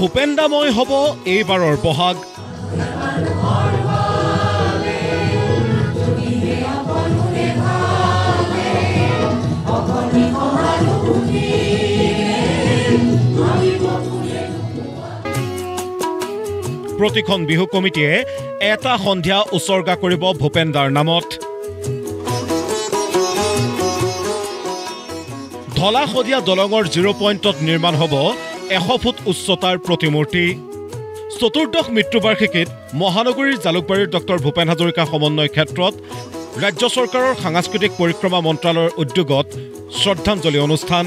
ভূপেন্দাময় হ'ব এইবাৰৰ বহাগ। প্ৰতিখন বিহু কমিটিয়ে এটা সন্ধিয়া উৎসৰ্গা কৰিব ভূপেন্দাৰ নামত। ধলা শদিয়া দলঙৰ 0 পইণ্টত নিৰ্মাণ হ'ব 100 ফুট উচ্চতাৰ প্ৰতিমূৰ্তি। চতুৰ্দশ মৃত্যুবাৰ্ষিকীত মহানগৰীৰ জালুকবাৰীৰ ডক্টৰ ভূপেন হাজৰিকা সমন্বয় ক্ষেত্ৰত ৰাজ্য চৰকাৰৰ সাংস্কৃতিক পৰিক্ৰমা মন্ত্ৰালয়ৰ উদ্যোগত শ্ৰদ্ধাঞ্জলি অনুষ্ঠান।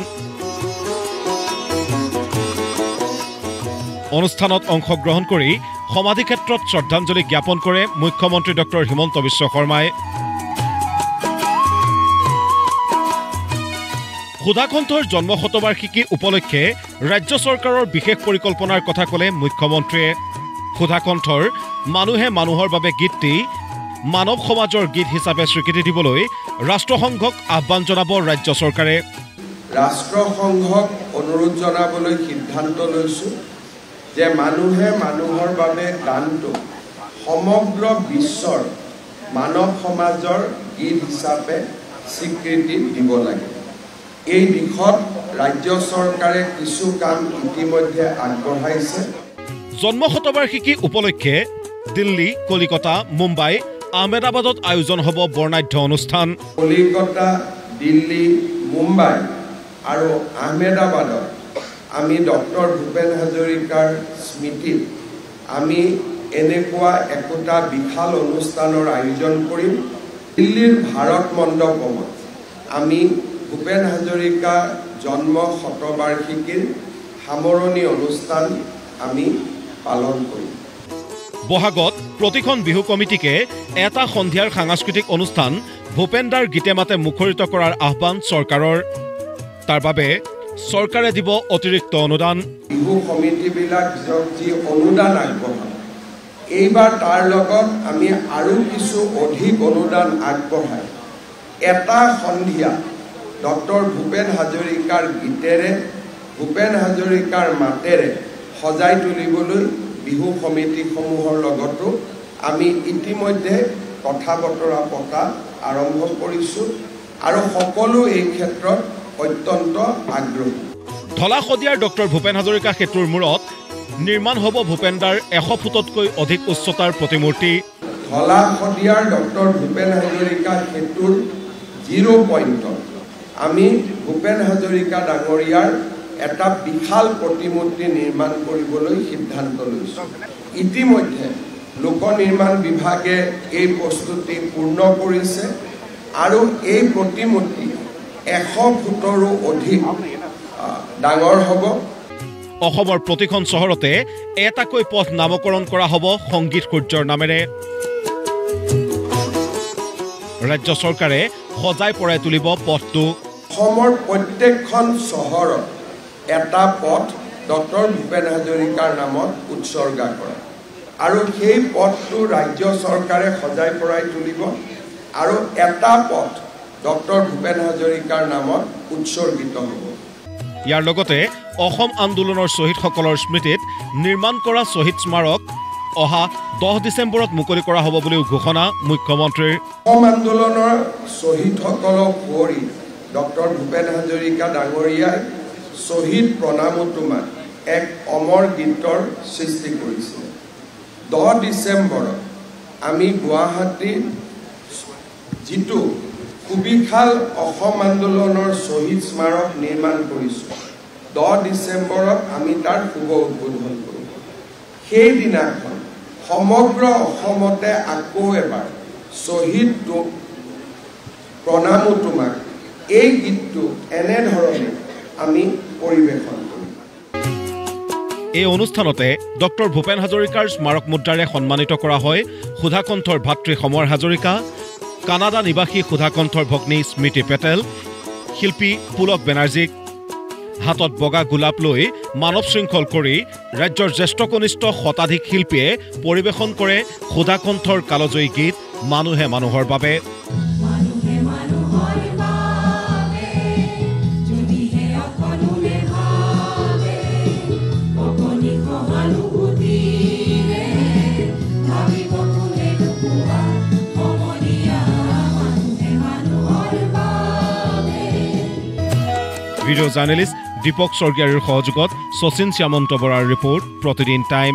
অনুষ্ঠানত অংশগ্ৰহণ কৰি সমাধি ক্ষেত্ৰত শ্ৰদ্ধাঞ্জলি জ্ঞাপন কৰে মুখ্যমন্ত্ৰী ডক্টৰ হিমন্ত বিশ্ব শৰ্মাই। সুধাকণ্ঠৰ জন্ম শতবাৰ্ষিকী উপলক্ষে ৰাজ্য চৰকাৰৰ বিশেষ পৰিকল্পনাৰ কথা ক'লে মুখ্যমন্ত্ৰীয়ে। সুধাকণ্ঠৰ মানুহে মানুহৰ বাবে গীতটি মানৱ সমাজৰ গীত হিচাপে স্বীকৃতি দিবলৈ ৰাষ্ট্ৰসংঘক আহ্বান জনাব ৰাজ্য চৰকাৰে। ৰাষ্ট্ৰসংঘক অনুৰোধ জনাবলৈ সিদ্ধান্ত লৈছোঁ যে মানুহে মানুহৰ বাবে গানটো সমগ্ৰ বিশ্বৰ মানৱ সমাজৰ গীত হিচাপে স্বীকৃতি দিব লাগে। এই দিশত ৰাজ্য চৰকাৰে কিছু কাম ইতিমধ্যে আগবঢ়াইছে। জন্ম শতবাৰ্ষিকী উপলক্ষে দিল্লী, কলিকতা, মুম্বাই, আহমেদাবাদত আয়োজন হ'ব বৰ্ণাঢ্য অনুষ্ঠান। কলিকতা, দিল্লী, মুম্বাই আৰু আহমেদাবাদত আমি ডক্টৰ ভূপেন হাজৰিকাৰ স্মৃতিত আমি এনেকুৱা একোটা বিশাল অনুষ্ঠানৰ আয়োজন কৰিম। দিল্লীৰ ভাৰত মণ্ডপত আমি ভূপেন হাজৰিকা জন্ম শতবাৰ্ষিকীৰ সামৰণি অনুষ্ঠান আমি পালন কৰিম। বহাগত প্ৰতিখন বিহু কমিটিকে এটা সন্ধিয়াৰ সাংস্কৃতিক অনুষ্ঠান ভূপেন্দাৰ গীতে মাতে মুখৰিত কৰাৰ আহ্বান চৰকাৰৰ। তাৰ বাবে চৰকাৰে দিব অতিৰিক্ত অনুদান। বিহু কমিটিবিলাক যি অনুদান আগবঢ়ায়, এইবাৰ তাৰ লগত আমি আৰু কিছু অধিক অনুদান আগবঢ়াই এটা সন্ধিয়া ডক্টৰ ভূপেন হাজৰিকাৰ গীতেৰে, ভূপেন হাজৰিকাৰ মাতেৰে সজাই তুলিবলৈ বিহু কমিটিসমূহৰ লগতো আমি ইতিমধ্যে কথা বতৰা পতা আৰম্ভ কৰিছোঁ আৰু সকলো এই ক্ষেত্ৰত অত্যন্ত আগ্ৰহী। ধলা শদিয়াৰ ডক্টৰ ভূপেন হাজৰিকা সেতুৰ মূৰত নিৰ্মাণ হ'ব ভূপেন্দাৰ 100 ফুটতকৈ অধিক উচ্চতাৰ প্ৰতিমূৰ্তি। ধলা শদিয়াৰ ডক্টৰ ভূপেন হাজৰিকা সেতুৰ 0 পইণ্টত আমি ভূপেন হাজৰিকা ডাঙৰীয়াৰ এটা বিশাল প্ৰতিমূৰ্তি নিৰ্মাণ কৰিবলৈ সিদ্ধান্ত লৈছোঁ। ইতিমধ্যে লোক নিৰ্মাণ বিভাগে এই প্ৰস্তুতি পূৰ্ণ কৰিছে আৰু এই প্ৰতিমূৰ্তি 100 ফুটৰো অধিক ডাঙৰ হ'ব। অসমৰ প্ৰতিখন চহৰতে এটাকৈ পথ নামকৰণ কৰা হ'ব সংগীত সূৰ্যৰ নামেৰে। ৰাজ্য চৰকাৰে সজাই পৰাই তুলিব পথটো। অসমৰ প্ৰত্যেকখন চহৰত এটা পথ ডক্টৰ ভূপেন হাজৰিকাৰ নামত উৎসৰ্গা কৰে আৰু সেই পথটো ৰাজ্য চৰকাৰে সজাই পৰাই তুলিব আৰু এটা পথ ডক্টৰ ভূপেন হাজৰিকাৰ নামত উৎসৰ্গিত হ'ব। ইয়াৰ লগতে অসম আন্দোলনৰ শ্বহীদসকলৰ স্মৃতিত নিৰ্মাণ কৰা শ্বহীদ স্মাৰক অহা 10 ডিচেম্বৰত মুকলি কৰা হ'ব বুলিও ঘোষণা মুখ্যমন্ত্ৰীৰ। অসম আন্দোলনৰ শ্বহীদসকলক সুঁৱৰি ডক্টৰ ভূপেন হাজৰিকা ডাঙৰীয়াই শ্বহীদ প্ৰণামোত্তমাত এক অমৰ গীতৰ সৃষ্টি কৰিছিল। 10 ডিচেম্বৰত আমি গুৱাহাটীত যিটো সুবিশাল অসম আন্দোলনৰ শ্বহীদ স্মাৰক নিৰ্মাণ কৰিছোঁ, 10 ডিচেম্বৰত আমি তাৰ শুভ উদ্বোধন কৰিম। সেইদিনাখন সমগ্ৰ অসমতে আকৌ এবাৰ শ্বহীদ প্ৰণামোত্তমাক এই গীতটো এনেধৰণে আমি পৰিৱেশন কৰিম। এই অনুষ্ঠানতে ডক্টৰ ভূপেন হাজৰিকাৰ স্মাৰক মুদ্ৰাৰে সন্মানিত কৰা হয় সুধাকণ্ঠৰ ভাতৃ সমৰ হাজৰিকা, কানাডা নিবাসী সুধাকণ্ঠৰ ভগ্নী স্মৃতি পেটেল, শিল্পী পুলক বেনাৰ্জীক। হাতত বগা গোলাপ লৈ মানৱ শৃংখল কৰি ৰাজ্যৰ জ্যেষ্ঠ কনিষ্ঠ শতাধিক শিল্পীয়ে পৰিৱেশন কৰে সুধাকণ্ঠৰ কালজয়ী গীত মানুহে মানুহৰ বাবে। ভিডিঅ' জাৰ্নেলিষ্ট দীপক স্বৰ্গীয়াৰীৰ সহযোগত শচীন শ্যামন্ত বৰাৰ ৰিপৰ্ট প্ৰতিদিন টাইম